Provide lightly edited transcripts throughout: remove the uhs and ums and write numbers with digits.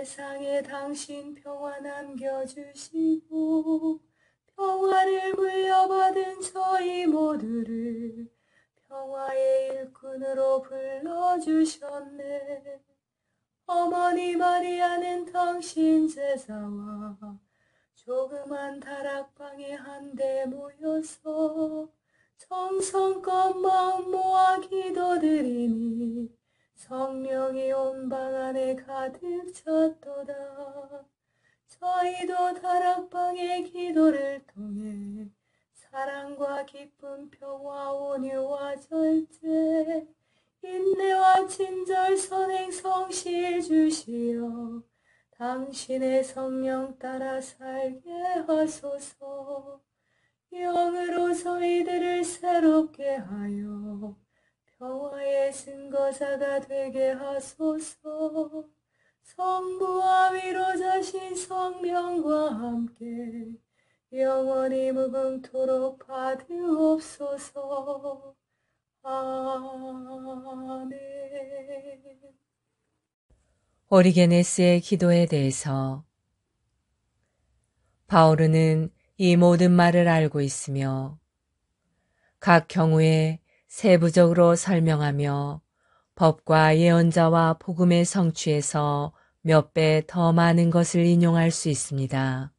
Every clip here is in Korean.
세상에 당신 평화 남겨주시고 평화를 물려받은 저희 모두를 평화의 일꾼으로 불러주셨네. 어머니 마리아는 당신 제자와 조그만 다락방에 한데 모여서 정성껏 마음 모아 기도드리니 성령이 온 방 안에 가득 찼도다. 저희도 다락방의 기도를 통해 사랑과 기쁨, 평화, 온유와 절제, 인내와 친절, 선행, 성실 주시어 당신의 성령 따라 살게 하소서. 영으로 저희들을 새롭게 하여 평화의 증거자가 되게 하소서. 성부와 위로자신 성령과 함께 영원히 무궁토록 받으옵소서. 아멘. 오리게네스의 기도에 대해서 바오르는 이 모든 말을 알고 있으며 각 경우에 세부적으로 설명하며 법과 예언자와 복음의 성취에서 몇 배 더 많은 것을 인용할 수 있습니다.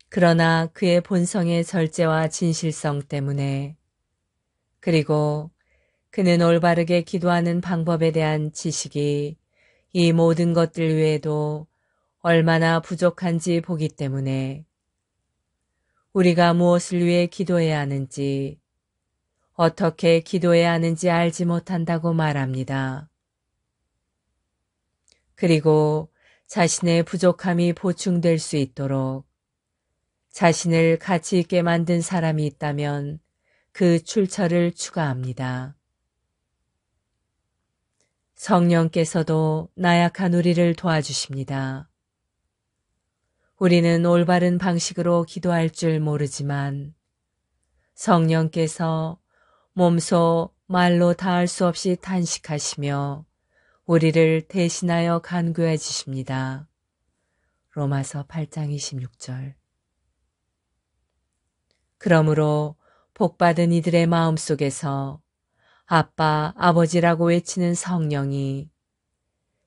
그러나 그의 본성의 절제와 진실성 때문에 그리고 그는 올바르게 기도하는 방법에 대한 지식이 이 모든 것들 외에도 얼마나 부족한지 보기 때문에 우리가 무엇을 위해 기도해야 하는지, 어떻게 기도해야 하는지 알지 못한다고 말합니다. 그리고 자신의 부족함이 보충될 수 있도록 자신을 가치 있게 만든 사람이 있다면 그 출처를 추가합니다. 성령께서도 나약한 우리를 도와주십니다. 우리는 올바른 방식으로 기도할 줄 모르지만 성령께서 몸소 말로 다할 수 없이 탄식하시며 우리를 대신하여 간구해 주십니다. 로마서 8장 26절. 그러므로 복받은 이들의 마음속에서 아빠, 아버지라고 외치는 성령이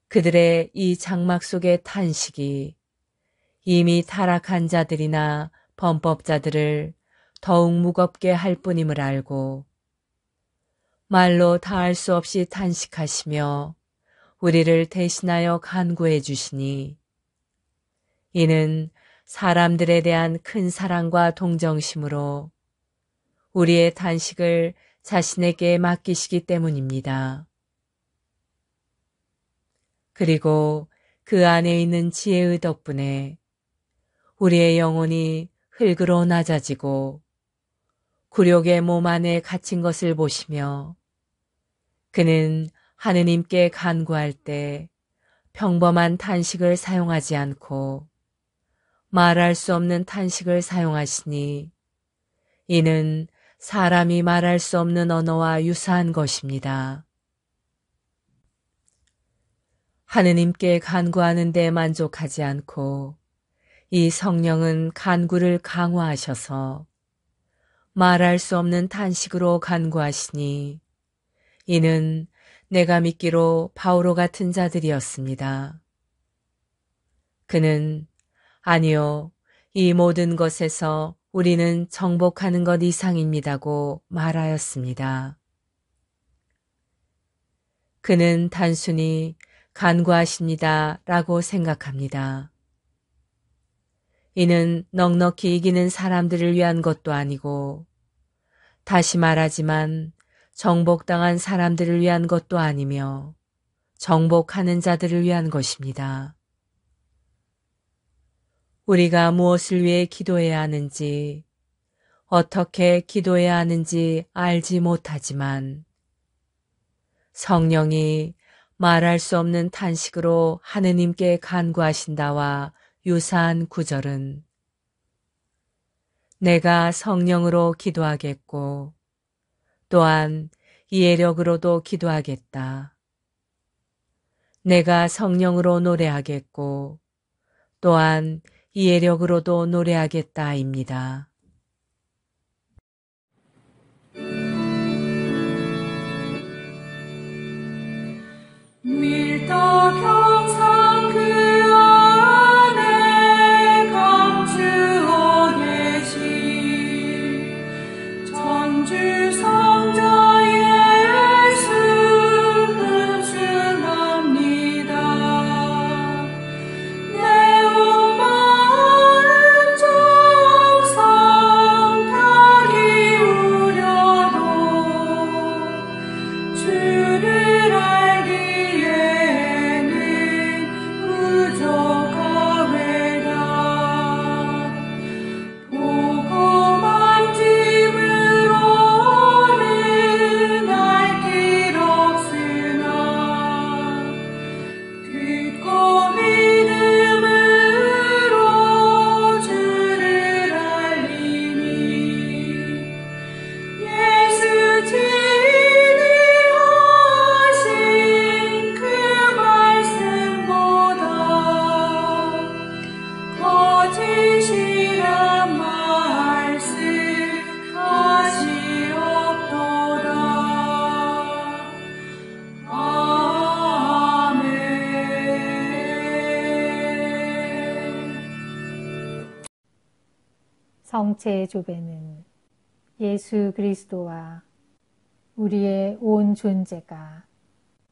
그들의 이 장막 속의 탄식이 이미 타락한 자들이나 범법자들을 더욱 무겁게 할 뿐임을 알고 말로 다할 수 없이 탄식하시며 우리를 대신하여 간구해 주시니 이는 사람들에 대한 큰 사랑과 동정심으로 우리의 탄식을 자신에게 맡기시기 때문입니다. 그리고 그 안에 있는 지혜의 덕분에 우리의 영혼이 흙으로 낮아지고 굴욕의 몸 안에 갇힌 것을 보시며 그는 하느님께 간구할 때 평범한 탄식을 사용하지 않고 말할 수 없는 탄식을 사용하시니 이는 사람이 말할 수 없는 언어와 유사한 것입니다. 하느님께 간구하는 데 만족하지 않고 이 성령은 간구를 강화하셔서 말할 수 없는 탄식으로 간구하시니 이는 내가 믿기로 바오로 같은 자들이었습니다. 그는 아니요, 이 모든 것에서 우리는 정복하는 것 이상입니다고 말하였습니다. 그는 단순히 간구하십니다 라고 생각합니다. 이는 넉넉히 이기는 사람들을 위한 것도 아니고 다시 말하지만 정복당한 사람들을 위한 것도 아니며 정복하는 자들을 위한 것입니다. 우리가 무엇을 위해 기도해야 하는지, 어떻게 기도해야 하는지 알지 못하지만 성령이 말할 수 없는 탄식으로 하느님께 간구하신다와 유사한 구절은 내가 성령으로 기도하겠고 또한 이해력으로도 기도하겠다. 내가 성령으로 노래하겠고 또한 이해력으로도 노래하겠다입니다. 밀도 평상 그 안에 감추어 계신 전주 성자 예수 은순합니다. 내 온 마음 정성 다 기울여도 주를 알기에는 부족하외다. 보고만 집으로는 알 길 없으나 듣고 믿음으로 주를 알리니 예수 친히 하신 그 말씀보다 거짓이란 말씀 다시 없도다. 아멘. 성체의 조배는 예수 그리스도와 우리의 온 존재가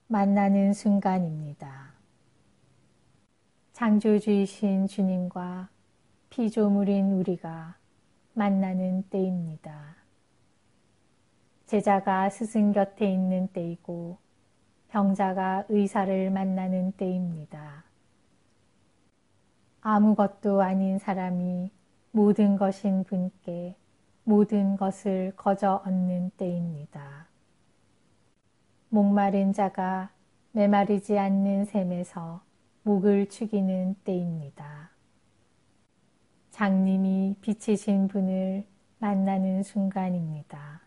만나는 순간입니다. 창조주이신 주님과 피조물인 우리가 만나는 때입니다. 제자가 스승 곁에 있는 때이고 병자가 의사를 만나는 때입니다. 아무것도 아닌 사람이 모든 것인 분께 모든 것을 거저 얻는 때입니다. 목마른 자가 메마르지 않는 샘에서 목을 축이는 때입니다. 장님이 빛이신 분을 만나는 순간입니다.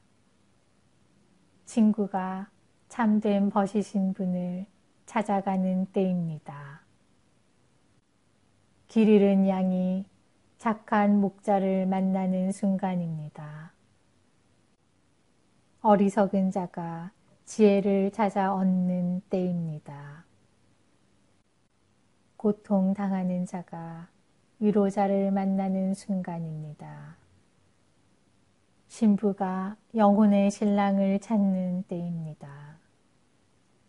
친구가 참된 벗이신 분을 찾아가는 때입니다. 길 잃은 양이 착한 목자를 만나는 순간입니다. 어리석은 자가 지혜를 찾아 얻는 때입니다. 고통당하는 자가 위로자를 만나는 순간입니다. 신부가 영혼의 신랑을 찾는 때입니다.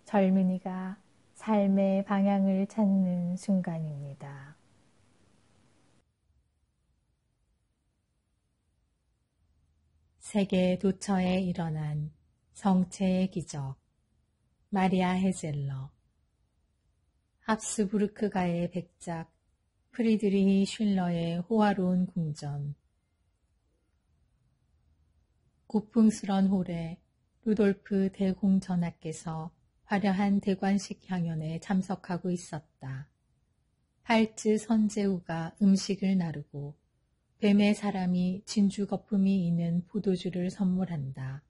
젊은이가 삶의 방향을 찾는 순간입니다. 세계 도처에 일어난 성체의 기적. 마리아 헤젤러. 합스부르크가의 백작 프리드리히 슐러의 호화로운 궁전. 고풍스런 홀에 루돌프 대공전하께서 화려한 대관식 향연에 참석하고 있었다. 팔즈 선제우가 음식을 나르고 뱀의 사람이 진주 거품이 있는 포도주를 선물한다.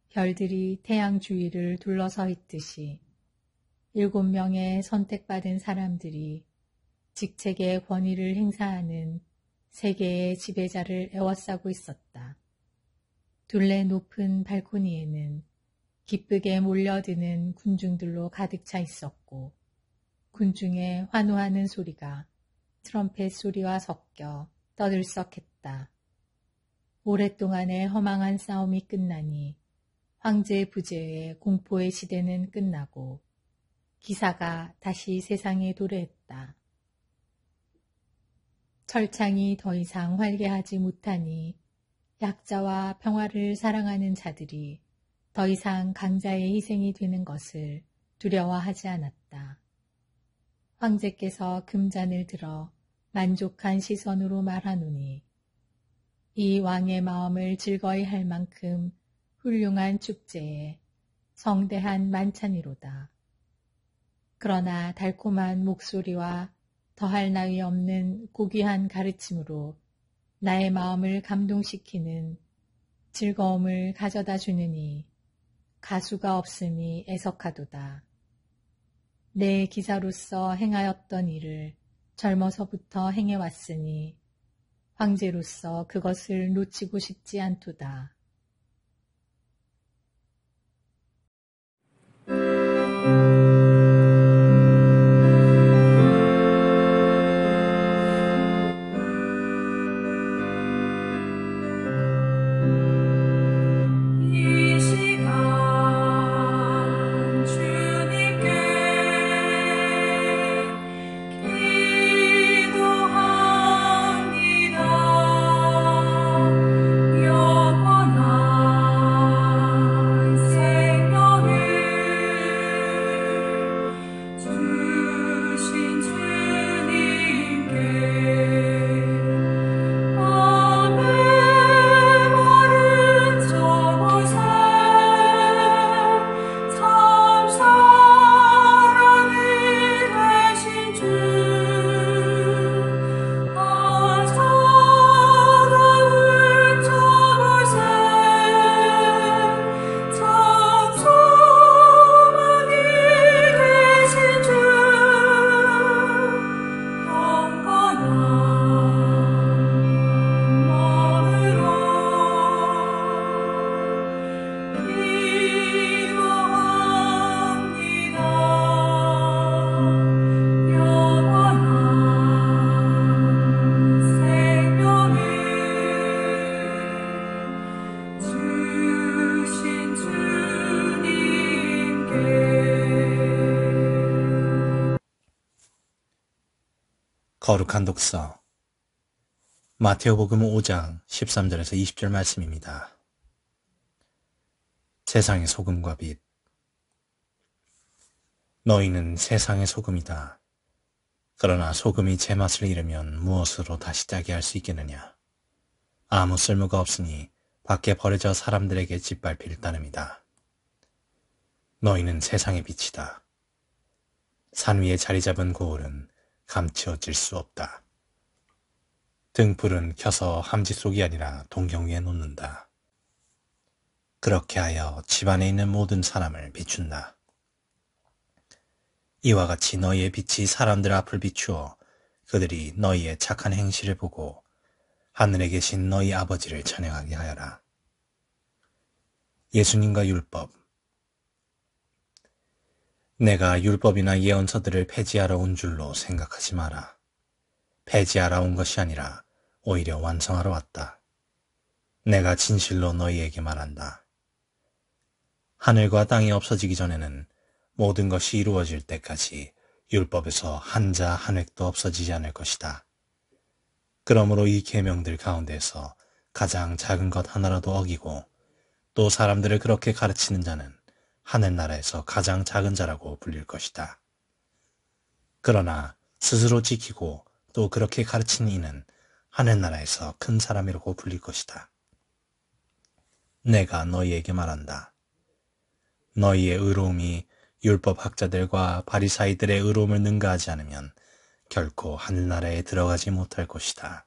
별들이 태양 주위를 둘러서 있듯이 7명의 선택받은 사람들이 직책의 권위를 행사하는 세계의 지배자를 에워싸고 있었다. 둘레 높은 발코니에는 기쁘게 몰려드는 군중들로 가득 차 있었고 군중의 환호하는 소리가 트럼펫 소리와 섞여 떠들썩했다. 오랫동안의 허망한 싸움이 끝나니 황제 부재의 공포의 시대는 끝나고 기사가 다시 세상에 도래했다. 철창이 더 이상 활개하지 못하니 약자와 평화를 사랑하는 자들이 더 이상 강자의 희생이 되는 것을 두려워하지 않았다. 황제께서 금잔을 들어 만족한 시선으로 말하노니 이 왕의 마음을 즐거이 할 만큼 훌륭한 축제에 성대한 만찬이로다. 그러나 달콤한 목소리와 더할 나위 없는 고귀한 가르침으로 나의 마음을 감동시키는 즐거움을 가져다 주느니 가수가 없으니 애석하도다. 내 기사로서 행하였던 일을 젊어서부터 행해왔으니 황제로서 그것을 놓치고 싶지 않도다. 이 시간 주님께 기도합니다. 영원한 생명을 주신 주님께 밤의 마른 저곳에 참 사랑이 되신 주 차가운 저곳에 참 소망이 되신 주 영원한 마음으로 기도합니다. 영원한 생명을 주신 주님께 거룩한 독서 마테오복음 5장 13절에서 20절 말씀입니다. 세상의 소금과 빛. 너희는 세상의 소금이다. 그러나 소금이 제맛을 잃으면 무엇으로 다시 짜게 할 수 있겠느냐. 아무 쓸모가 없으니 밖에 버려져 사람들에게 짓밟힐 따름이다. 너희는 세상의 빛이다. 산 위에 자리 잡은 고울은 감추어질 수 없다. 등불은 켜서 함지 속이 아니라 동경 위에 놓는다. 그렇게 하여 집안에 있는 모든 사람을 비춘다. 이와 같이 너희의 빛이 사람들 앞을 비추어 그들이 너희의 착한 행실을 보고 하늘에 계신 너희 아버지를 찬양하게 하여라. 예수님과 율법. 내가 율법이나 예언서들을 폐지하러 온 줄로 생각하지 마라. 폐지하러 온 것이 아니라 오히려 완성하러 왔다. 내가 진실로 너희에게 말한다. 하늘과 땅이 없어지기 전에는 모든 것이 이루어질 때까지 율법에서 한 자 한 획도 없어지지 않을 것이다. 그러므로 이 계명들 가운데서 가장 작은 것 하나라도 어기고 또 사람들을 그렇게 가르치는 자는 하늘나라에서 가장 작은 자라고 불릴 것이다. 그러나 스스로 지키고 또 그렇게 가르치는 이는 하늘나라에서 큰 사람이라고 불릴 것이다. 내가 너희에게 말한다. 너희의 의로움이 율법 학자들과 바리사이들의 의로움을 능가하지 않으면 결코 하늘나라에 들어가지 못할 것이다.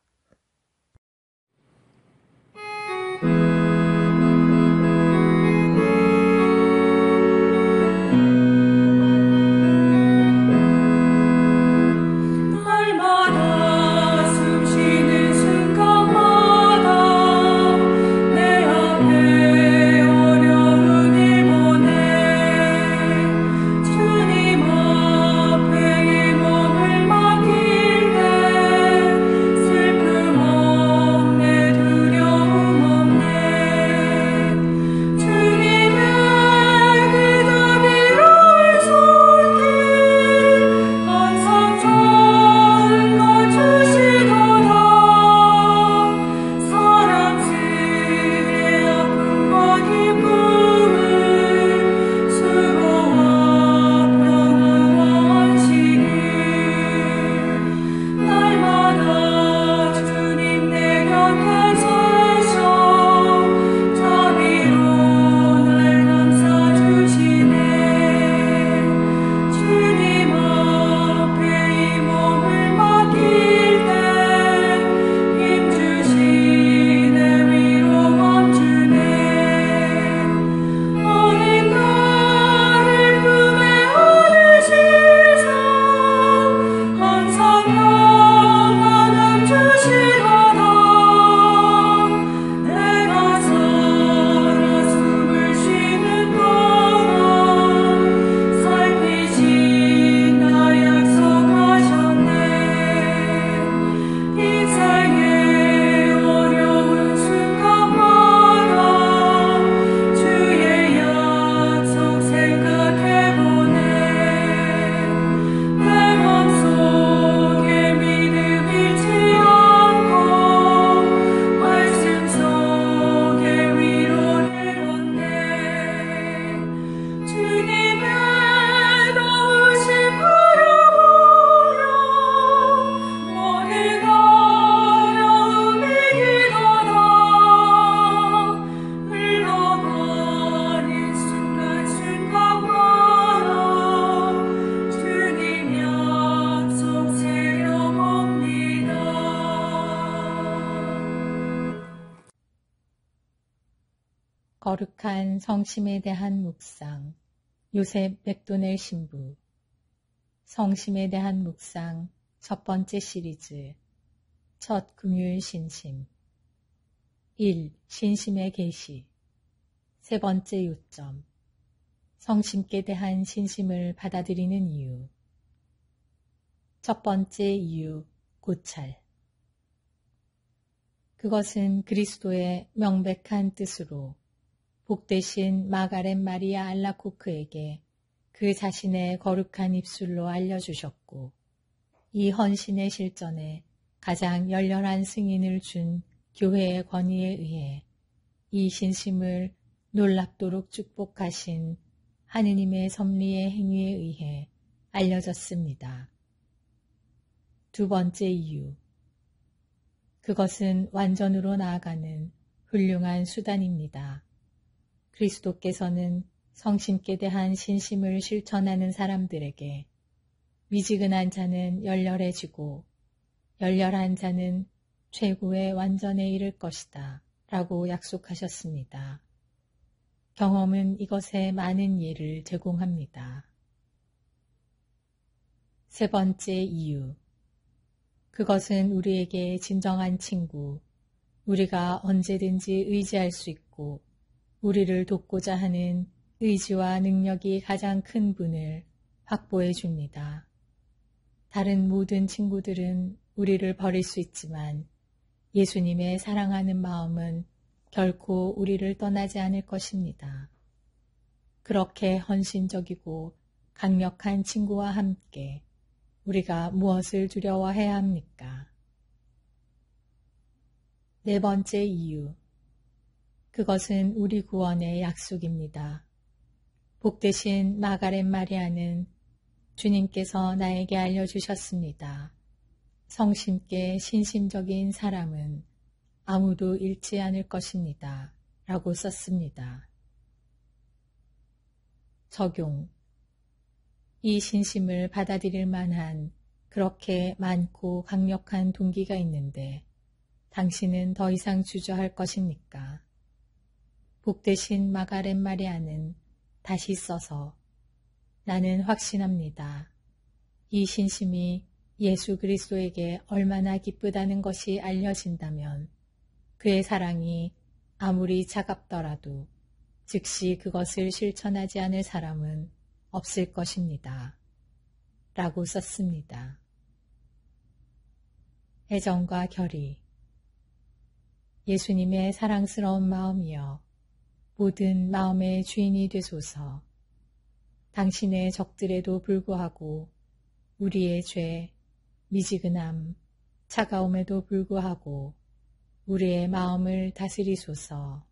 날마다 숨쉬는 순간마다 내 앞에 어려운 일 보내 주님 앞에 이 몸을 맡길 때 슬픔 거룩한 성심에 대한 묵상, 요셉 맥도넬 신부. 성심에 대한 묵상 첫 번째 시리즈, 첫 금요일 신심. 1. 신심의 계시. 세 번째 요점, 성심께 대한 신심을 받아들이는 이유. 첫 번째 이유, 고찰. 그것은 그리스도의 명백한 뜻으로 복되신 마가렛 마리아 알라코크에게 그 자신의 거룩한 입술로 알려주셨고, 이 헌신의 실전에 가장 열렬한 승인을 준 교회의 권위에 의해 이 신심을 놀랍도록 축복하신 하느님의 섭리의 행위에 의해 알려졌습니다. 두 번째 이유, 그것은 완전으로 나아가는 훌륭한 수단입니다. 그리스도께서는 성심께 대한 신심을 실천하는 사람들에게 미지근한 자는 열렬해지고 열렬한 자는 최고의 완전에 이를 것이다 라고 약속하셨습니다. 경험은 이것에 많은 예를 제공합니다. 세 번째 이유, 그것은 우리에게 진정한 친구, 우리가 언제든지 의지할 수 있고 우리를 돕고자 하는 의지와 능력이 가장 큰 분을 확보해 줍니다. 다른 모든 친구들은 우리를 버릴 수 있지만 예수님의 사랑하는 마음은 결코 우리를 떠나지 않을 것입니다. 그렇게 헌신적이고 강력한 친구와 함께 우리가 무엇을 두려워해야 합니까? 네 번째 이유, 그것은 우리 구원의 약속입니다. 복되신 마가렛 마리아는 주님께서 나에게 알려주셨습니다. 성심께 신심적인 사람은 아무도 잃지 않을 것입니다. 라고 썼습니다. 적용. 이 신심을 받아들일 만한 그렇게 많고 강력한 동기가 있는데 당신은 더 이상 주저할 것입니까? 복되신 마가렛 마리아는 다시 써서 나는 확신합니다. 이 신심이 예수 그리스도에게 얼마나 기쁘다는 것이 알려진다면 그의 사랑이 아무리 차갑더라도 즉시 그것을 실천하지 않을 사람은 없을 것입니다. 라고 썼습니다. 애정과 결의. 예수님의 사랑스러운 마음이여, 모든 마음의 주인이 되소서. 당신의 적들에도 불구하고 우리의 죄, 미지근함, 차가움에도 불구하고 우리의 마음을 다스리소서.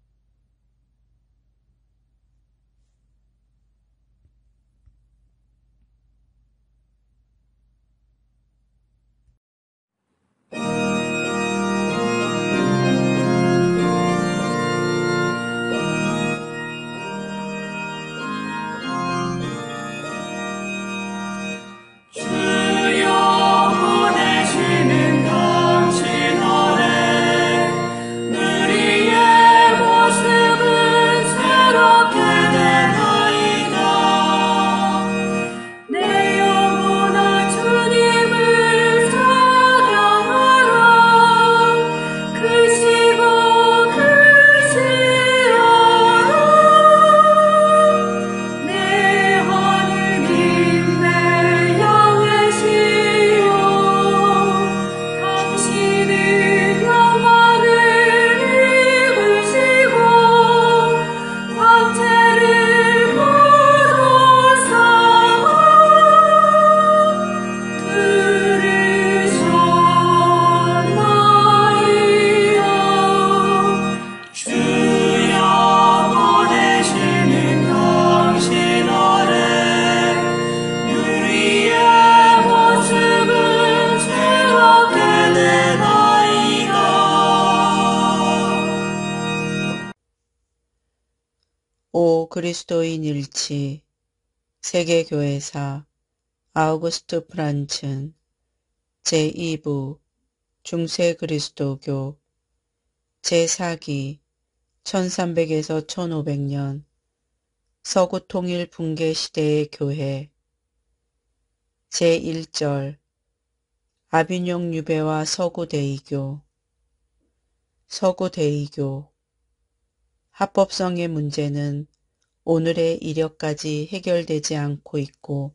오 그리스도인 일치 세계교회사 아우구스트 프란츠 제2부 중세 그리스도교 제4기 1300에서 1500년 서구 통일 붕괴 시대의 교회 제1절 아비뇽 유배와 서구 대이교 서구 대이교 합법성의 문제는 오늘의 이력까지 해결되지 않고 있고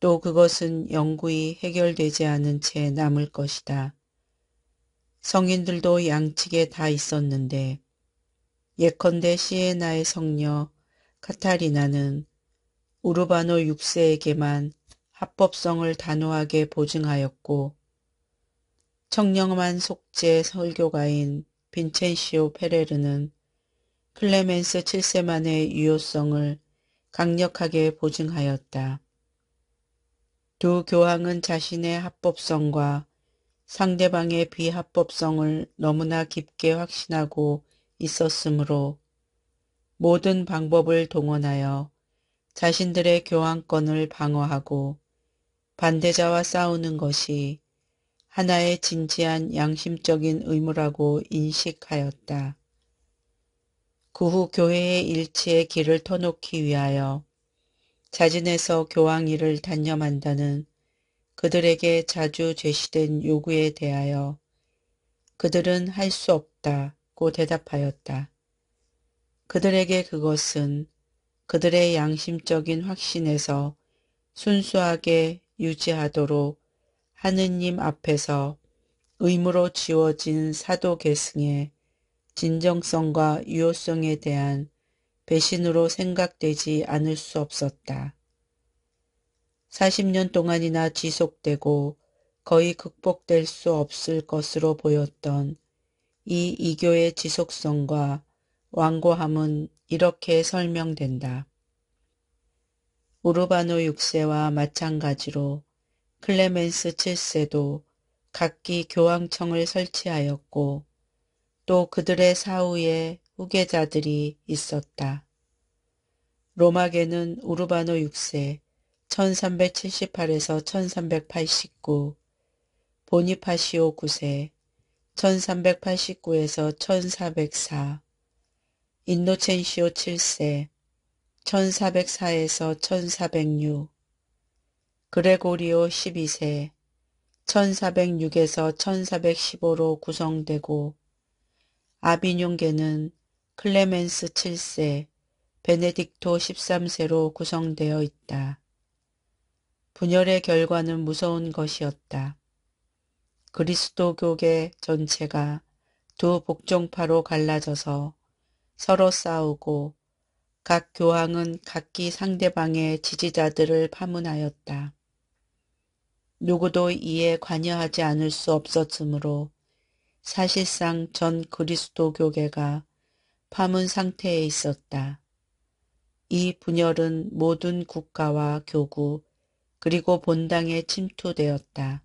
또 그것은 영구히 해결되지 않은 채 남을 것이다. 성인들도 양측에 다 있었는데 예컨대 시에나의 성녀 카타리나는 우르바노 6세에게만 합법성을 단호하게 보증하였고 청렴한 속죄 설교가인 빈첸시오 페레르는 클레멘스 7세만의 유효성을 강력하게 보증하였다. 두 교황은 자신의 합법성과 상대방의 비합법성을 너무나 깊게 확신하고 있었으므로 모든 방법을 동원하여 자신들의 교황권을 방어하고 반대자와 싸우는 것이 하나의 진지한 양심적인 의무라고 인식하였다. 그 후 교회의 일치의 길을 터놓기 위하여 자진해서 교황 일을 단념한다는 그들에게 자주 제시된 요구에 대하여 그들은 할 수 없다고 대답하였다. 그들에게 그것은 그들의 양심적인 확신에서 순수하게 유지하도록 하느님 앞에서 의무로 지워진 사도 계승의 진정성과 유효성에 대한 배신으로 생각되지 않을 수 없었다. 40년 동안이나 지속되고 거의 극복될 수 없을 것으로 보였던 이 이교의 지속성과 완고함은 이렇게 설명된다. 우르바노 6세와 마찬가지로 클레멘스 7세도 각기 교황청을 설치하였고 또 그들의 사후에 후계자들이 있었다. 로마계는 우르바노 6세 1378에서 1389, 보니파시오 9세 1389에서 1404, 인노첸시오 7세 1404에서 1406, 그레고리오 12세 1406에서 1415로 구성되고 아비뇽계는 클레멘스 7세, 베네딕토 13세로 구성되어 있다. 분열의 결과는 무서운 것이었다. 그리스도교계 전체가 두 복종파로 갈라져서 서로 싸우고 각 교황은 각기 상대방의 지지자들을 파문하였다. 누구도 이에 관여하지 않을 수 없었으므로 사실상 전 그리스도교계가 파문 상태에 있었다. 이 분열은 모든 국가와 교구 그리고 본당에 침투되었다.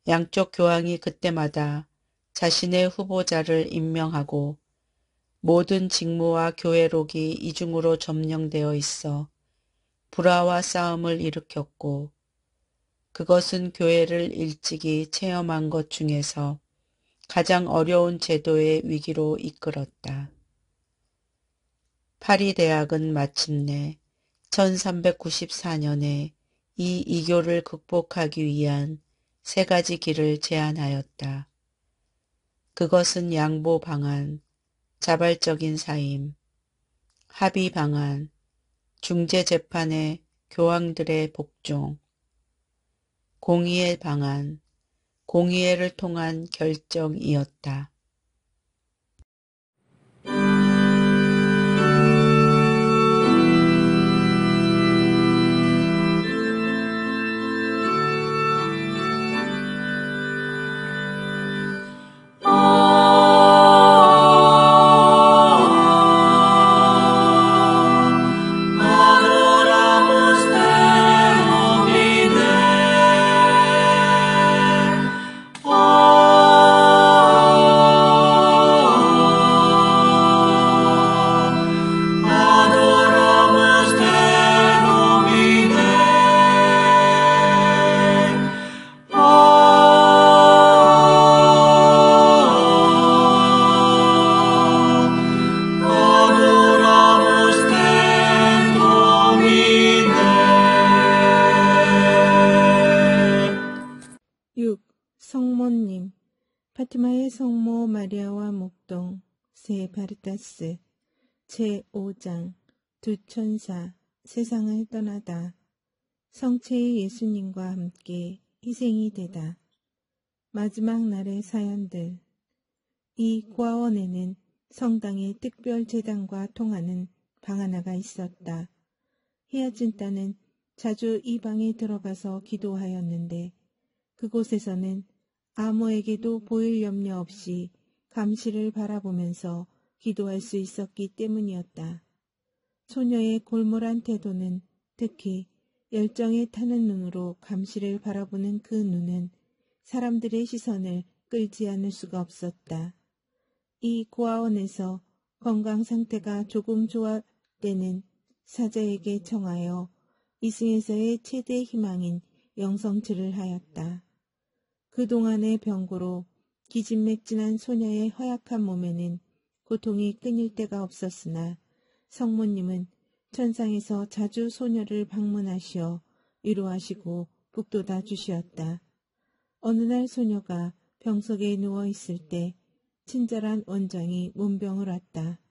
양쪽 교황이 그때마다 자신의 후보자를 임명하고 모든 직무와 교회록이 이중으로 점령되어 있어 불화와 싸움을 일으켰고 그것은 교회를 일찍이 체험한 것 중에서 가장 어려운 제도의 위기로 이끌었다. 파리 대학은 마침내 1394년에 이 이교를 극복하기 위한 세 가지 길을 제안하였다. 그것은 양보 방안, 자발적인 사임, 합의 방안, 중재 재판의 교황들의 복종, 공의의 방안, 공의회를 통한 결정이었다. 성모 마리아와 목동 세 바르타스 제5장 두 천사 세상을 떠나다 성체의 예수님과 함께 희생이 되다. 마지막 날의 사연들. 이 고아원에는 성당의 특별 재단과 통하는 방 하나가 있었다. 히아진타는 자주 이 방에 들어가서 기도하였는데 그곳에서는 아무에게도 보일 염려 없이 감시를 바라보면서 기도할 수 있었기 때문이었다. 소녀의 골몰한 태도는, 특히 열정에 타는 눈으로 감시를 바라보는 그 눈은 사람들의 시선을 끌지 않을 수가 없었다. 이 고아원에서 건강 상태가 조금 좋아되는 사자에게 청하여 이승에서의 최대 희망인 영성질을 하였다. 그동안의 병고로 기진맥진한 소녀의 허약한 몸에는 고통이 끊일 데가 없었으나 성모님은 천상에서 자주 소녀를 방문하시어 위로하시고 북돋아 주시었다. 어느 날 소녀가 병석에 누워있을 때 친절한 원장이 문병을 왔다.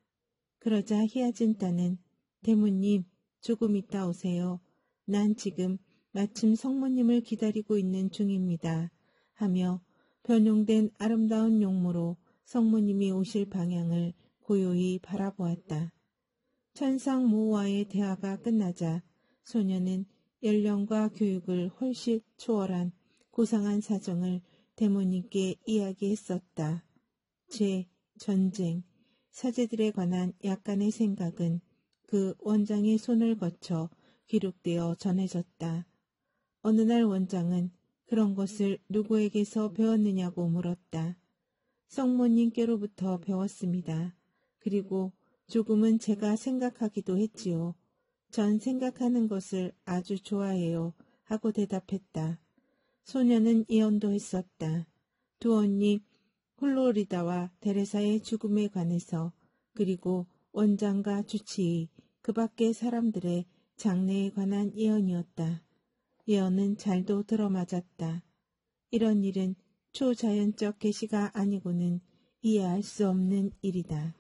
그러자 히아진타는 대모님, 조금 있다 오세요. 난 지금 마침 성모님을 기다리고 있는 중입니다. 하며 변용된 아름다운 용모로 성모님이 오실 방향을 고요히 바라보았다. 천상 모와의 대화가 끝나자 소녀는 연령과 교육을 훨씬 초월한 고상한 사정을 대모님께 이야기했었다. 죄, 전쟁, 사제들에 관한 약간의 생각은 그 원장의 손을 거쳐 기록되어 전해졌다. 어느 날 원장은 그런 것을 누구에게서 배웠느냐고 물었다. 성모님께로부터 배웠습니다. 그리고 조금은 제가 생각하기도 했지요. 전 생각하는 것을 아주 좋아해요. 하고 대답했다. 소녀는 예언도 했었다. 두 언니 홀로리다와 데레사의 죽음에 관해서, 그리고 원장과 주치의, 그 밖의 사람들의 장래에 관한 예언이었다. 예언은 잘도 들어맞았다. 이런 일은 초자연적 계시가 아니고는 이해할 수 없는 일이다.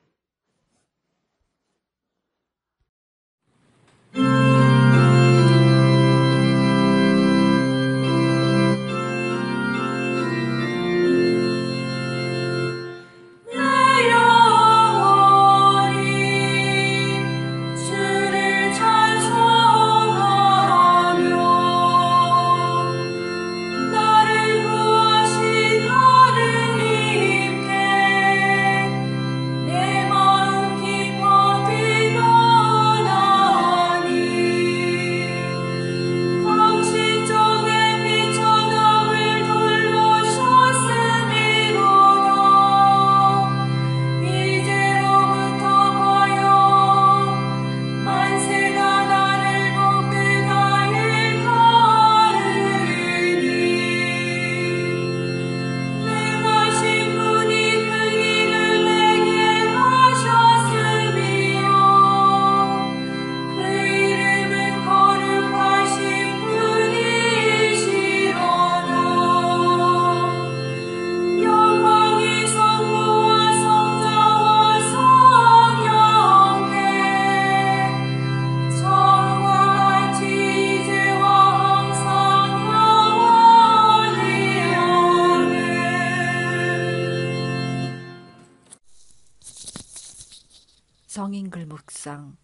성인글 묵상,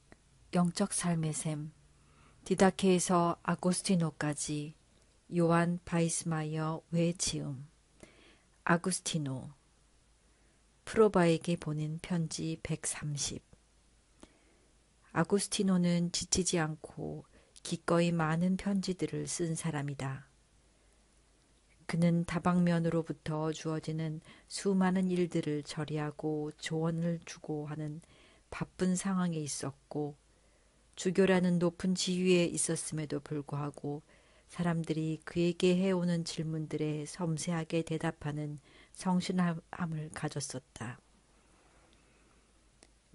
영적 삶의 샘, 디다케에서 아고스티노까지, 요한 바이스마이어 외지음, 아구스티노, 프로바에게 보낸 편지 130. 아구스티노는 지치지 않고 기꺼이 많은 편지들을 쓴 사람이다. 그는 다방면으로부터 주어지는 수많은 일들을 처리하고 조언을 주고 하는 바쁜 상황에 있었고, 주교라는 높은 지위에 있었음에도 불구하고 사람들이 그에게 해오는 질문들에 섬세하게 대답하는 성실함을 가졌었다.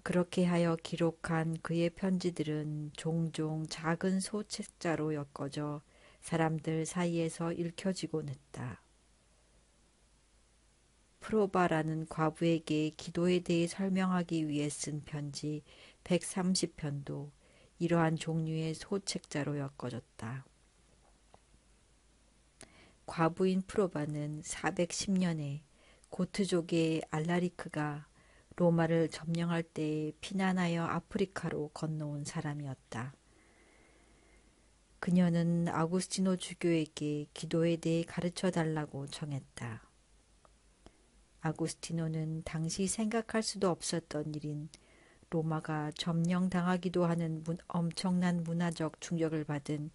그렇게 하여 기록한 그의 편지들은 종종 작은 소책자로 엮어져 사람들 사이에서 읽혀지곤 했다. 프로바라는 과부에게 기도에 대해 설명하기 위해 쓴 편지 130편도 이러한 종류의 소책자로 엮어졌다. 과부인 프로바는 410년에 고트족의 알라리크가 로마를 점령할 때 피난하여 아프리카로 건너온 사람이었다. 그녀는 아구스티노 주교에게 기도에 대해 가르쳐 달라고 청했다. 아구스티노는 당시 생각할 수도 없었던 일인 로마가 점령당하기도 하는 엄청난 문화적 충격을 받은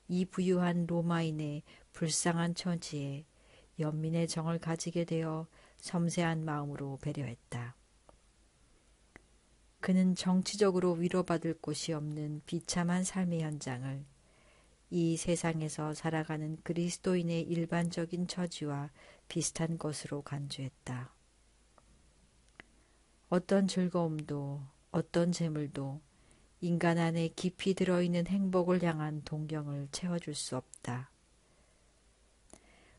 이 부유한 로마인의 불쌍한 처지에 연민의 정을 가지게 되어 섬세한 마음으로 배려했다. 그는 정치적으로 위로받을 곳이 없는 비참한 삶의 현장을 이 세상에서 살아가는 그리스도인의 일반적인 처지와 비슷한 것으로 간주했다. 어떤 즐거움도 어떤 재물도 인간 안에 깊이 들어있는 행복을 향한 동경을 채워줄 수 없다.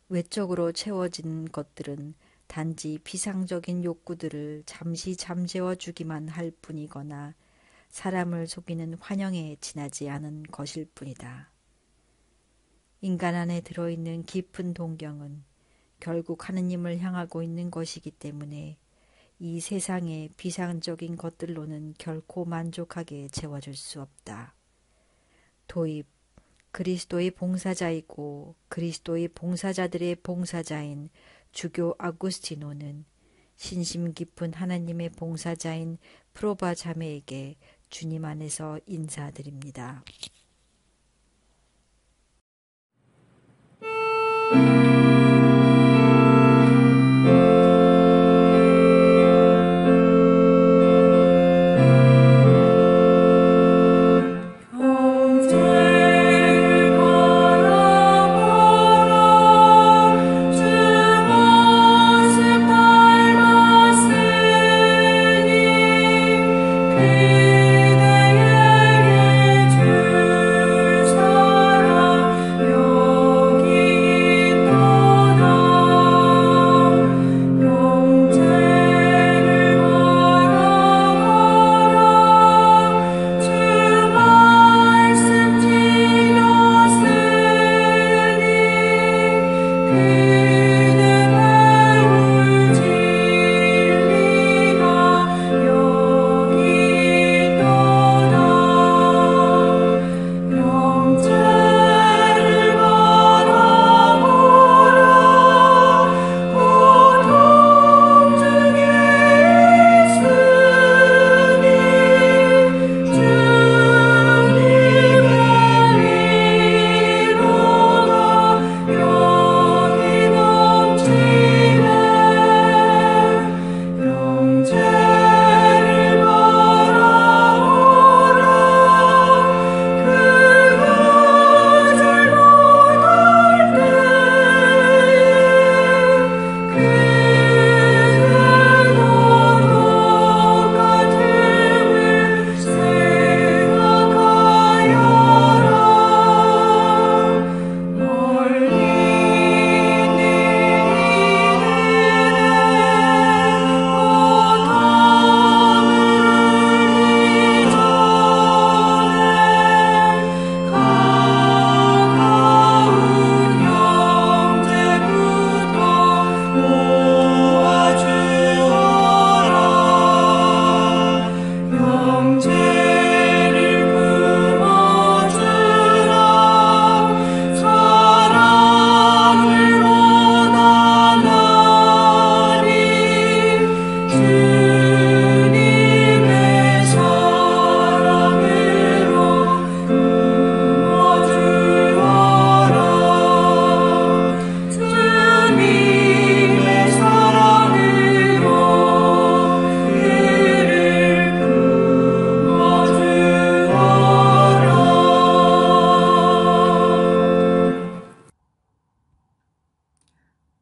외적으로 채워진 것들은 단지 피상적인 욕구들을 잠시 잠재워주기만 할 뿐이거나 사람을 속이는 환영에 지나지 않은 것일 뿐이다. 인간 안에 들어있는 깊은 동경은 결국 하느님을 향하고 있는 것이기 때문에 이 세상의 비상적인 것들로는 결코 만족하게 채워줄 수 없다. 도입, 그리스도의 봉사자이고 그리스도의 봉사자들의 봉사자인 주교 아구스티노는 신심 깊은 하나님의 봉사자인 프로바 자매에게 주님 안에서 인사드립니다.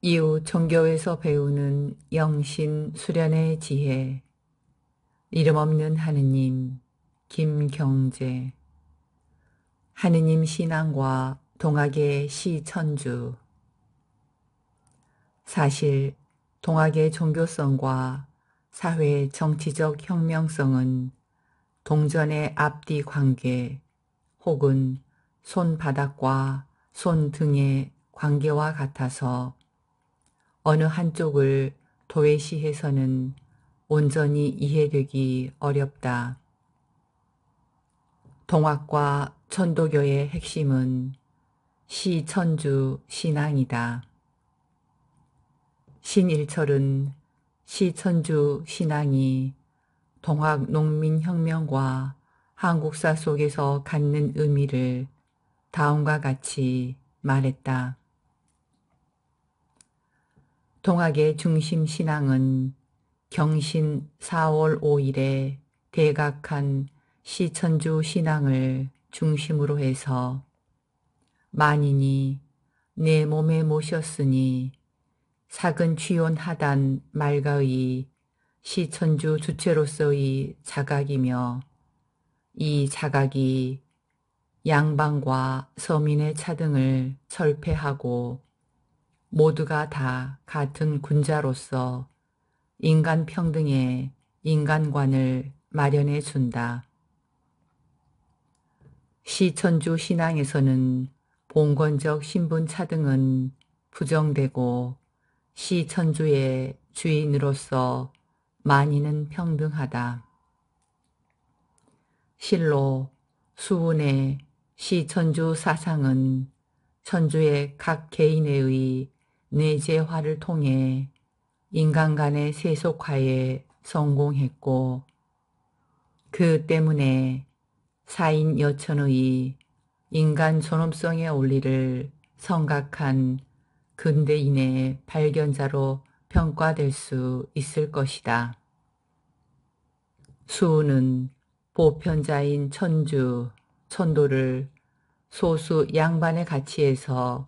이후 종교에서 배우는 영신 수련의 지혜, 이름 없는 하느님, 김경재, 하느님 신앙과 동학의 시천주. 사실 동학의 종교성과 사회 정치적 혁명성은 동전의 앞뒤 관계 혹은 손바닥과 손등의 관계와 같아서 어느 한쪽을 도외시해서는 온전히 이해되기 어렵다. 동학과 천도교의 핵심은 시천주 신앙이다. 신일철은 시천주 신앙이 동학 농민혁명과 한국사 속에서 갖는 의미를 다음과 같이 말했다. 동학의 중심 신앙은 경신 4월 5일에 대각한 시천주 신앙을 중심으로 해서 만인이 내 몸에 모셨으니 사근취혼하단 말가의 시천주 주체로서의 자각이며 이 자각이 양반과 서민의 차등을 철폐하고 모두가 다 같은 군자로서 인간 평등의 인간관을 마련해 준다. 시천주 신앙에서는 봉건적 신분 차등은 부정되고 시천주의 주인으로서 만인은 평등하다. 실로 수운의 시천주 사상은 천주의 각 개인의 내재화를 통해 인간 간의 세속화에 성공했고 그 때문에 사인 여천의 인간 존엄성의 원리를 성각한 근대인의 발견자로 평가될 수 있을 것이다. 수우는 보편자인 천주, 천도를 소수 양반의 가치에서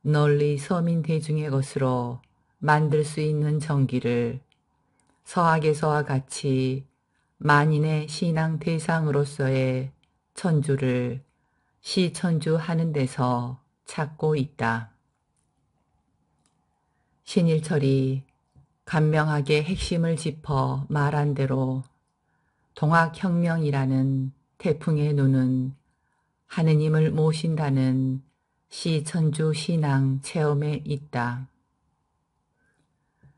널리 서민 대중의 것으로 만들 수 있는 정기를 서학에서와 같이 만인의 신앙 대상으로서의 천주를 시천주 하는 데서 찾고 있다. 신일철이 간명하게 핵심을 짚어 말한 대로 동학혁명이라는 태풍의 눈은 하느님을 모신다는 시천주 신앙 체험에 있다.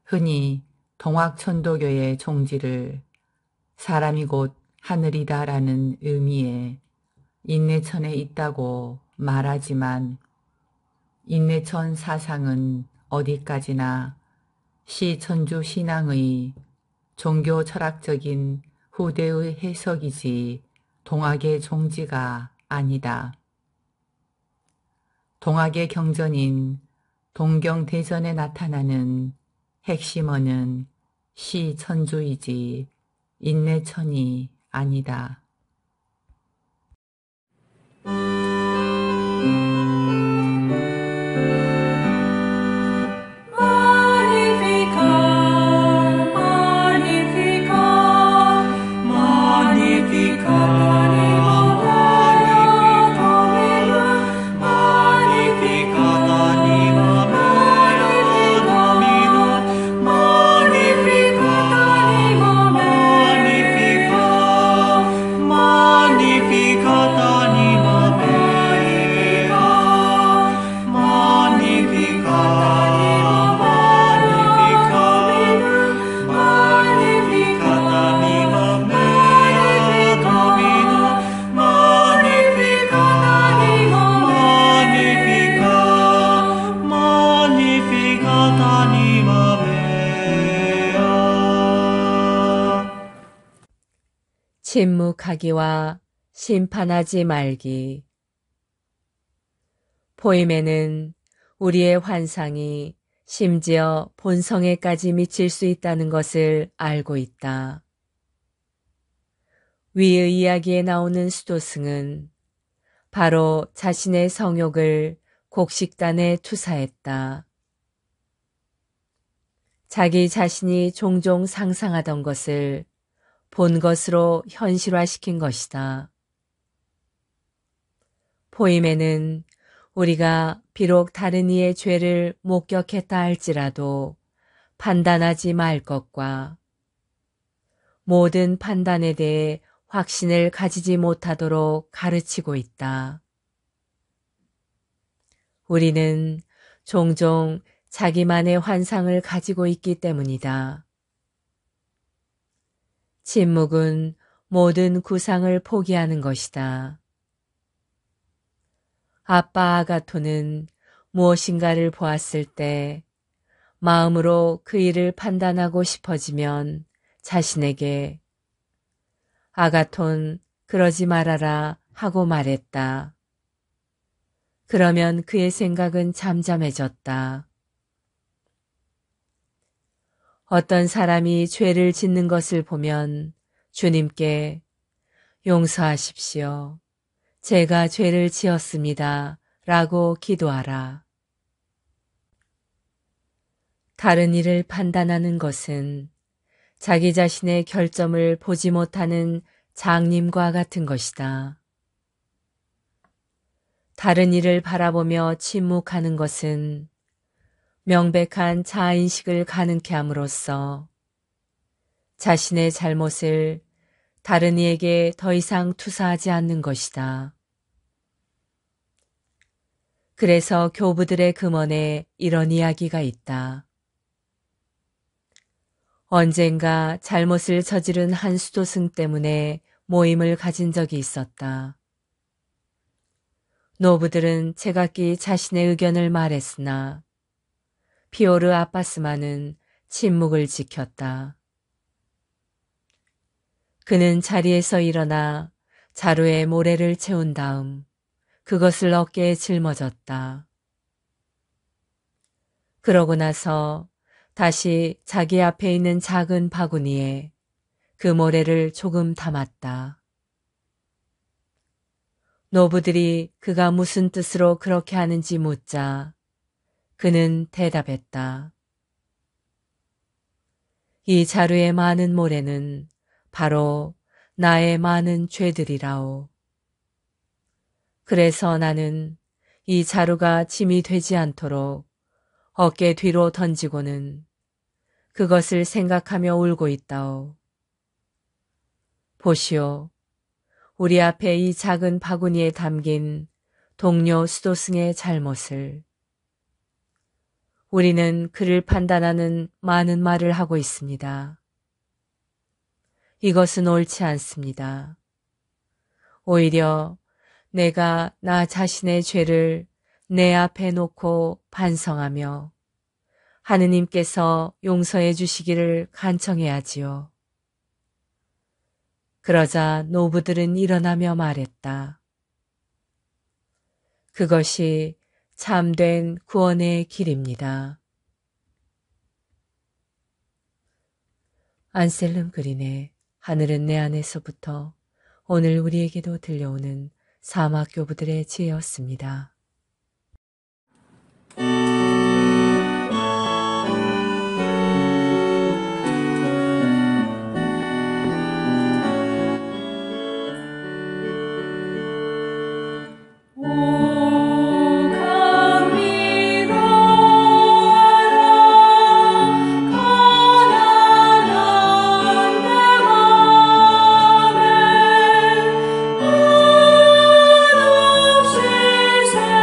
흔히 동학천도교의 종지를 사람이 곧 하늘이다라는 의미의 인내천에 있다고 말하지만 인내천 사상은 어디까지나 시천주 신앙의 종교 철학적인 후대의 해석이지 동학의 종지가 아니다. 동학의 경전인 동경대전에 나타나는 핵심어는 시천주이지 인내천이 아니다. 침묵하기와 심판하지 말기. 포임에는 우리의 환상이 심지어 본성에까지 미칠 수 있다는 것을 알고 있다. 위의 이야기에 나오는 수도승은 바로 자신의 성욕을 곡식단에 투사했다. 자기 자신이 종종 상상하던 것을 본 것으로 현실화시킨 것이다. 포임에는 우리가 비록 다른 이의 죄를 목격했다 할지라도 판단하지 말 것과 모든 판단에 대해 확신을 가지지 못하도록 가르치고 있다. 우리는 종종 자기만의 환상을 가지고 있기 때문이다. 침묵은 모든 구상을 포기하는 것이다. 아빠 아가토는 무엇인가를 보았을 때 마음으로 그 일을 판단하고 싶어지면 자신에게 아가톤, 그러지 말아라 하고 말했다. 그러면 그의 생각은 잠잠해졌다. 어떤 사람이 죄를 짓는 것을 보면 주님께 용서하십시오. 제가 죄를 지었습니다. 라고 기도하라. 다른 일을 판단하는 것은 자기 자신의 결점을 보지 못하는 장님과 같은 것이다. 다른 일을 바라보며 침묵하는 것은 명백한 자아인식을 가능케 함으로써 자신의 잘못을 다른 이에게 더 이상 투사하지 않는 것이다. 그래서 교부들의 금언에 이런 이야기가 있다. 언젠가 잘못을 저지른 한 수도승 때문에 모임을 가진 적이 있었다. 노부들은 제각기 자신의 의견을 말했으나 피오르 아빠스마는 침묵을 지켰다. 그는 자리에서 일어나 자루에 모래를 채운 다음 그것을 어깨에 짊어졌다. 그러고 나서 다시 자기 앞에 있는 작은 바구니에 그 모래를 조금 담았다. 노부들이 그가 무슨 뜻으로 그렇게 하는지 묻자 그는 대답했다. 이 자루의 많은 모래는 바로 나의 많은 죄들이라오. 그래서 나는 이 자루가 짐이 되지 않도록 어깨 뒤로 던지고는 그것을 생각하며 울고 있다오. 보시오. 우리 앞에 이 작은 바구니에 담긴 동료 수도승의 잘못을. 우리는 그를 판단하는 많은 말을 하고 있습니다. 이것은 옳지 않습니다. 오히려 내가 나 자신의 죄를 내 앞에 놓고 반성하며 하느님께서 용서해 주시기를 간청해야지요. 그러자 노부들은 일어나며 말했다. 그것이 참된 구원의 길입니다. 안셀름 그린의 하늘은 내 안에서부터 오늘 우리에게도 들려오는 사막 교부들의 지혜였습니다. 새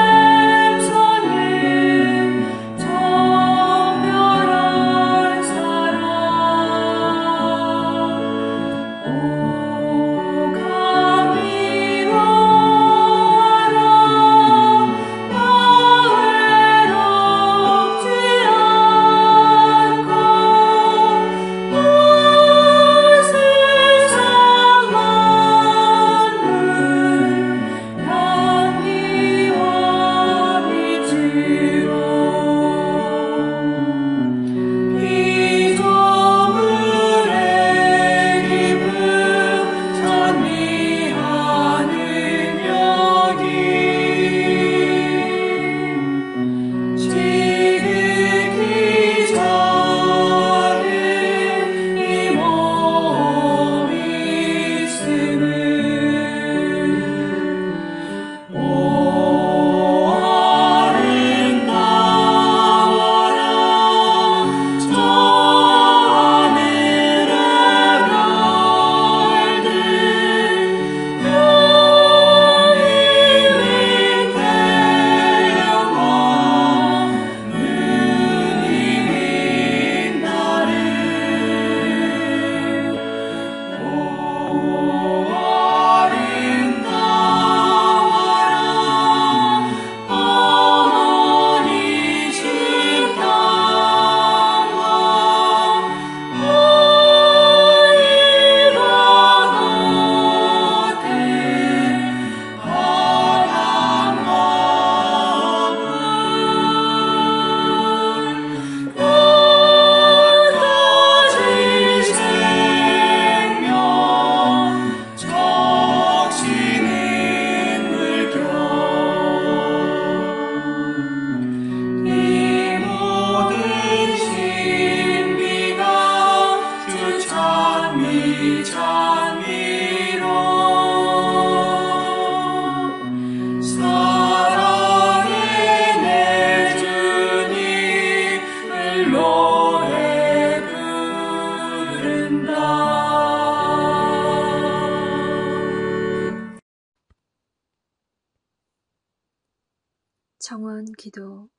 청원기도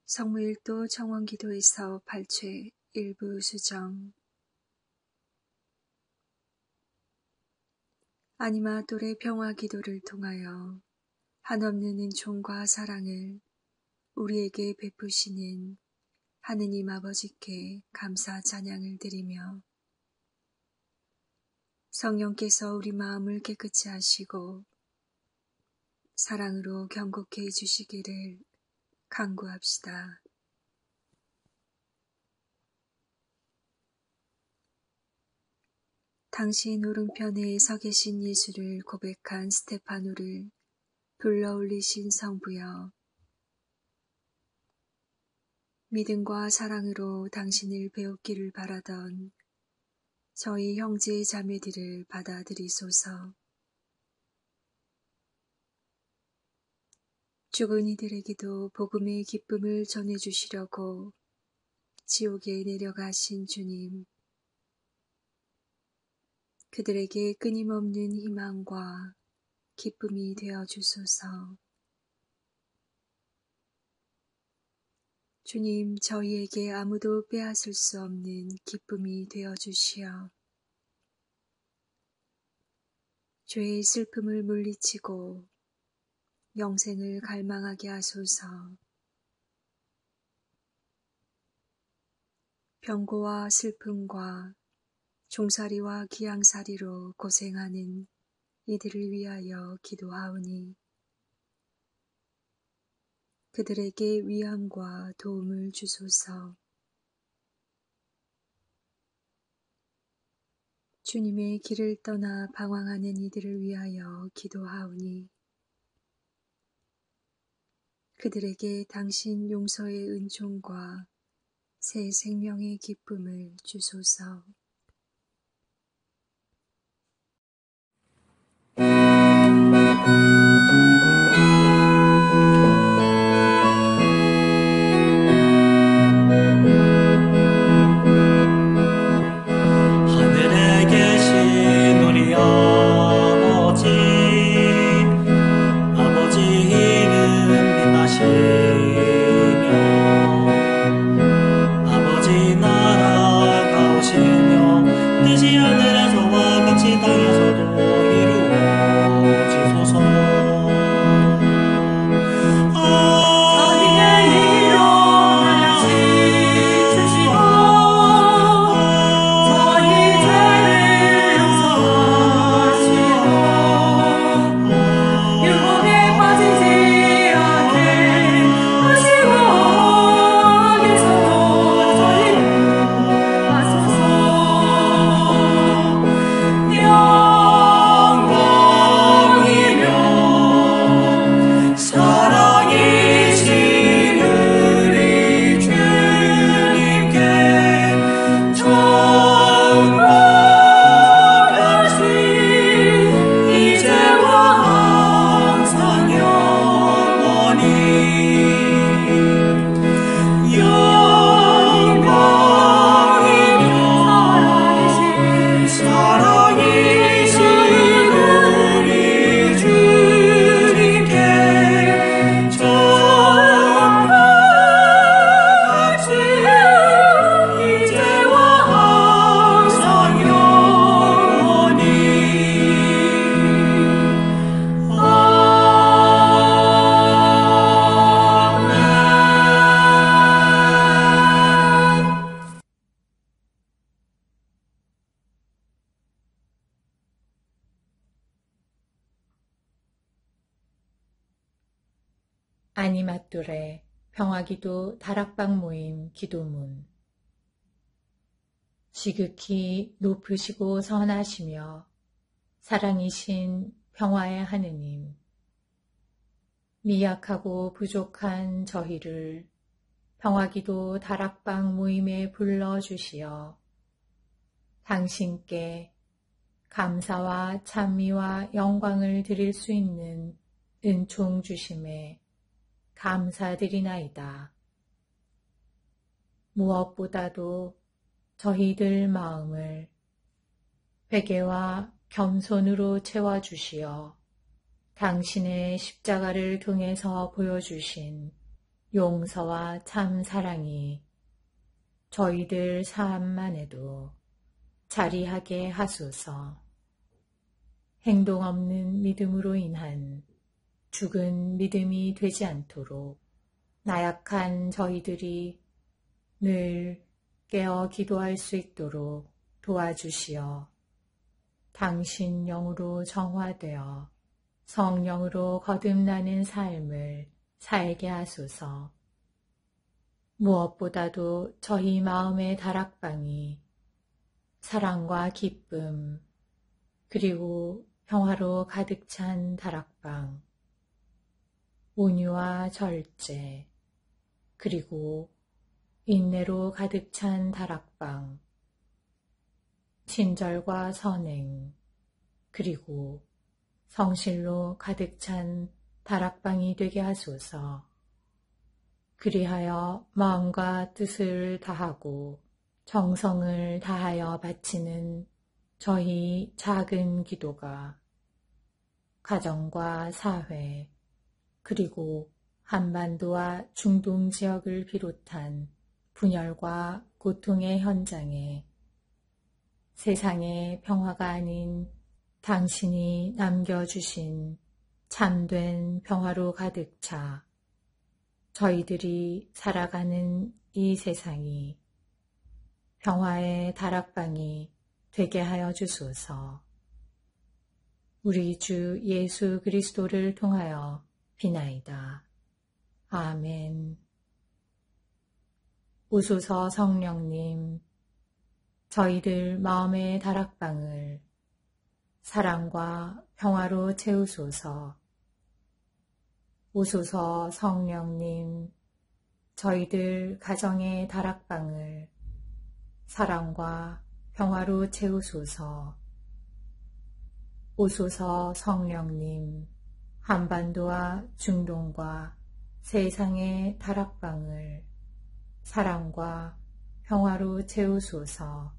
성무일도 청원기도에서 8최 일부 수정 아니마돌의 평화기도를 통하여 한없는 은총과 사랑을 우리에게 베푸시는 하느님 아버지께 감사 찬양을 드리며 성령께서 우리 마음을 깨끗이 하시고 사랑으로 경고케 해주시기를 간구합시다. 당신 오른편에 서 계신 예수를 고백한 스테파노를 불러올리신 성부여, 믿음과 사랑으로 당신을 배웠기를 바라던 저희 형제 자매들을 받아들이소서. 죽은 이들에게도 복음의 기쁨을 전해주시려고 지옥에 내려가신 주님, 그들에게 끊임없는 희망과 기쁨이 되어 주소서. 주님, 저희에게 아무도 빼앗을 수 없는 기쁨이 되어 주시어 죄의 슬픔을 물리치고 영생을 갈망하게 하소서. 병고와 슬픔과 종살이와 기양살이로 고생하는 이들을 위하여 기도하오니 그들에게 위안과 도움을 주소서. 주님의 길을 떠나 방황하는 이들을 위하여 기도하오니 그들에게 당신 용서의 은총과 새 생명의 기쁨을 주소서. 하늘에 계신 우리 아버지 이름 빛나시며 아버지 나라가 오시며 뜻이 하늘에서와 같이 땅에서도 이루어지소서. 아니마돌의 평화기도 다락방 모임 기도문. 지극히 높으시고 선하시며 사랑이신 평화의 하느님, 미약하고 부족한 저희를 평화기도 다락방 모임에 불러주시어 당신께 감사와 찬미와 영광을 드릴 수 있는 은총 주심에 감사드리나이다. 무엇보다도 저희들 마음을 회개와 겸손으로 채워주시어 당신의 십자가를 통해서 보여주신 용서와 참 사랑이 저희들 삶만에도 자리하게 하소서. 행동 없는 믿음으로 인한 죽은 믿음이 되지 않도록 나약한 저희들이 늘 깨어 기도할 수 있도록 도와주시어 당신 영으로 정화되어 성령으로 거듭나는 삶을 살게 하소서. 무엇보다도 저희 마음의 다락방이 사랑과 기쁨 그리고 평화로 가득 찬 다락방, 온유와 절제 그리고 인내로 가득 찬 다락방, 친절과 선행 그리고 성실로 가득 찬 다락방이 되게 하소서. 그리하여 마음과 뜻을 다하고 정성을 다하여 바치는 저희 작은 기도가 가정과 사회 그리고 한반도와 중동 지역을 비롯한 분열과 고통의 현장에 세상의 평화가 아닌 당신이 남겨주신 참된 평화로 가득 차 저희들이 살아가는 이 세상이 평화의 다락방이 되게 하여 주소서. 우리 주 예수 그리스도를 통하여 비나이다. 아멘. 오소서 성령님, 저희들 마음의 다락방을 사랑과 평화로 채우소서. 오소서 성령님, 저희들 가정의 다락방을 사랑과 평화로 채우소서. 오소서 성령님, 한반도와 중동과 세상의 다락방을 사랑과 평화로 채우소서.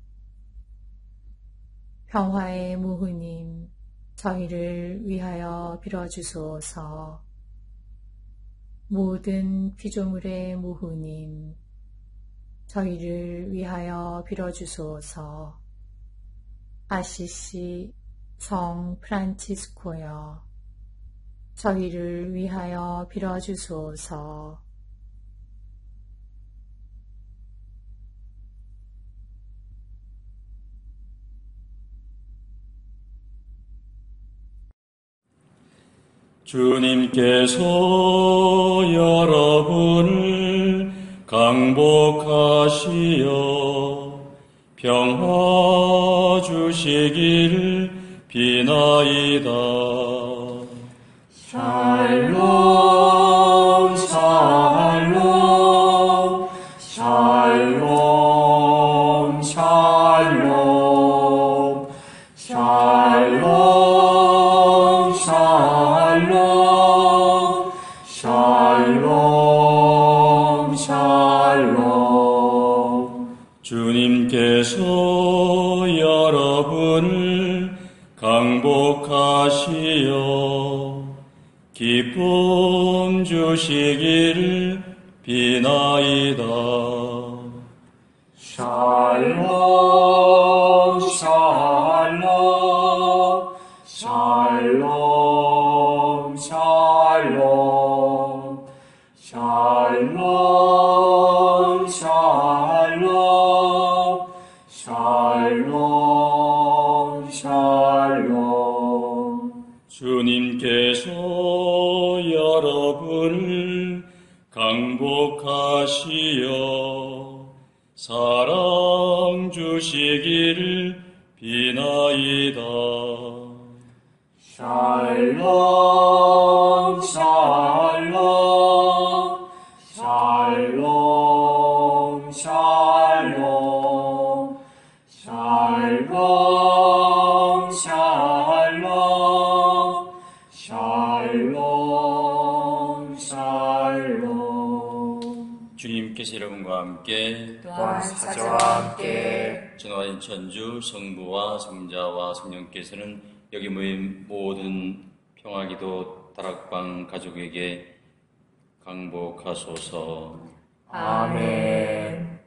평화의 무후님, 저희를 위하여 빌어주소서. 모든 피조물의 무후님, 저희를 위하여 빌어주소서. 아시시 성 프란치스코여, 저희를 위하여 빌어주소서. 주님께서 여러분을 강복하시어 평화 주시기를 비나이다. 샬롬 샬롬 샬롬 샬롬 샬롬 샬롬 샬롬 샬롬. 주님께서 여러분을 강복하시어 기쁨 주시기를 비나이다. 샬롬 샬롬 샬롬 샬롬 샬롬 샬롬 샬롬 샬롬. 주님께서 여러분을 강복하시어 사랑 주시기를 비나이다. 샬롬 샬롬 샬롬 샬롬 샬롬 샬롬 샬롬 샬롬. 주님께서 여러분과 함께 또한 사자와 함께 전화인 천주 성부와 성자와 성령께서는 여기 모인 모든 평화기도 다락방 가족에게 강복하소서. 아멘.